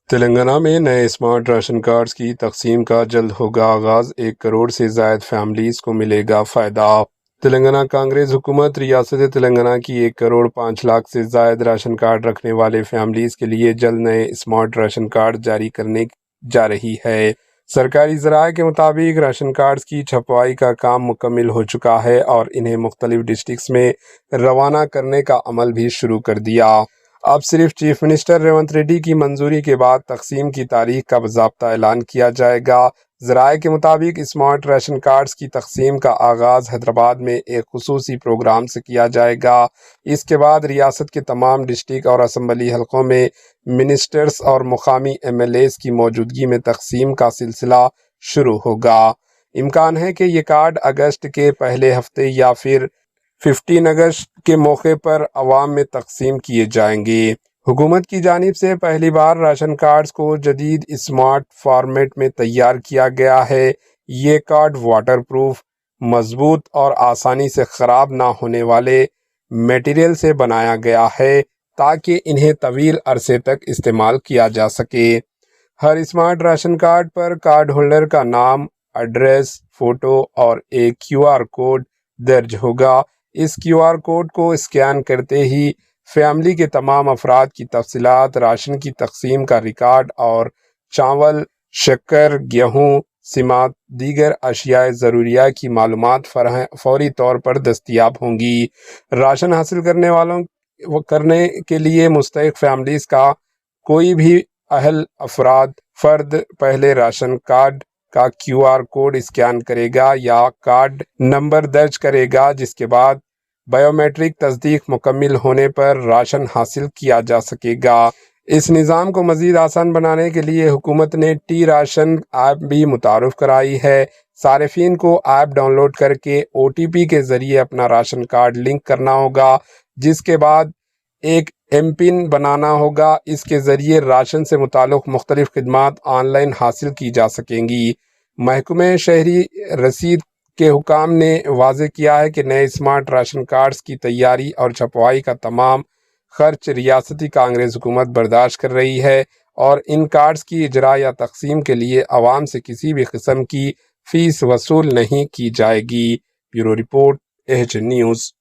تلنگانہ میں نئے smart ration cards کی تقسیم کا جلد ہوگا آغاز، 1 کروڑ سے زائد فیملیز کو ملے گا فائدہ۔ تلنگانہ کانگریس حکومت ریاست تلنگانہ کی 1 کروڑ 5 لاکھ سے زائد راشن کارڈ رکھنے والے فیملیز کے لیے جلد نئے اسمارٹ راشن کارڈ جاری کرنے جا رہی ہے۔ سرکاری ذرائع کے مطابق راشن کارڈز کی چھپوائی کا کام مکمل ہو چکا ہے اور انہیں مختلف ڈسٹرکٹس میں روانہ کرنے کا عمل بھی شروع کر دیا۔ اب صرف چیف منسٹر ریونت ریڈی کی منظوری کے بعد تقسیم کی تاریخ کا باضابطہ اعلان کیا جائے گا۔ ذرائع کے مطابق اسمارٹ راشن کارڈز کی تقسیم کا آغاز حیدرآباد میں ایک خصوصی پروگرام سے کیا جائے گا۔ اس کے بعد ریاست کے تمام ڈسٹرکٹ اور اسمبلی حلقوں میں منسٹرز اور مقامی MLAs کی موجودگی میں تقسیم کا سلسلہ شروع ہوگا۔ امکان ہے کہ یہ کارڈ اگست کے پہلے ہفتے یا پھر 15 اگست کے موقع پر عوام میں تقسیم کیے جائیں گے۔ حکومت کی جانب سے پہلی بار راشن کارڈز کو جدید اسمارٹ فارمیٹ میں تیار کیا گیا ہے۔ یہ کارڈ واٹر پروف، مضبوط اور آسانی سے خراب نہ ہونے والے میٹیریل سے بنایا گیا ہے تاکہ انہیں طویل عرصے تک استعمال کیا جا سکے۔ ہر اسمارٹ راشن کارڈ پر کارڈ ہولڈر کا نام، ایڈریس، فوٹو اور ایک QR کوڈ درج ہوگا۔ اس QR کوڈ کو اسکین کرتے ہی فیملی کے تمام افراد کی تفصیلات، راشن کی تقسیم کا ریکارڈ اور چاول، شکر، گیہوں سمیت دیگر اشیاء ضروریہ کی معلومات فوری طور پر دستیاب ہوں گی۔ راشن حاصل کرنے کے لیے مستحق فیملیز کا کوئی بھی اہل فرد پہلے راشن کارڈ کا QR کوڈ اسکین کرے گا یا کارڈ نمبر درج کرے گا، جس کے بعد بائیومیٹرک تصدیق مکمل ہونے پر راشن حاصل کیا جا سکے گا۔ اس نظام کو مزید آسان بنانے کے لیے حکومت نے ٹی راشن ایپ بھی متعارف کرائی ہے۔ صارفین کو ایپ ڈاؤن لوڈ کر کے OTP کے ذریعے اپنا راشن کارڈ لنک کرنا ہوگا، جس کے بعد ایک MPIN بنانا ہوگا۔ اس کے ذریعے راشن سے متعلق مختلف خدمات آن لائن حاصل کی جا سکیں گی۔ محکمہ شہری رسید کے حکام نے واضح کیا ہے کہ نئے اسمارٹ راشن کارڈز کی تیاری اور چھپوائی کا تمام خرچ ریاستی کانگریس حکومت برداشت کر رہی ہے اور ان کارڈز کی اجرا یا تقسیم کے لیے عوام سے کسی بھی قسم کی فیس وصول نہیں کی جائے گی۔ Bureau report, AHN news.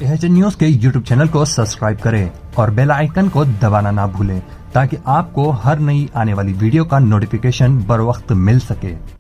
AHN news کے YouTube چینل کو سبسکرائب کریں اور بیل آئیکن کو دبانا نہ بھولیں تاکہ آپ کو ہر نئی آنے والی ویڈیو کا نوٹیفیکیشن بر وقت مل سکے۔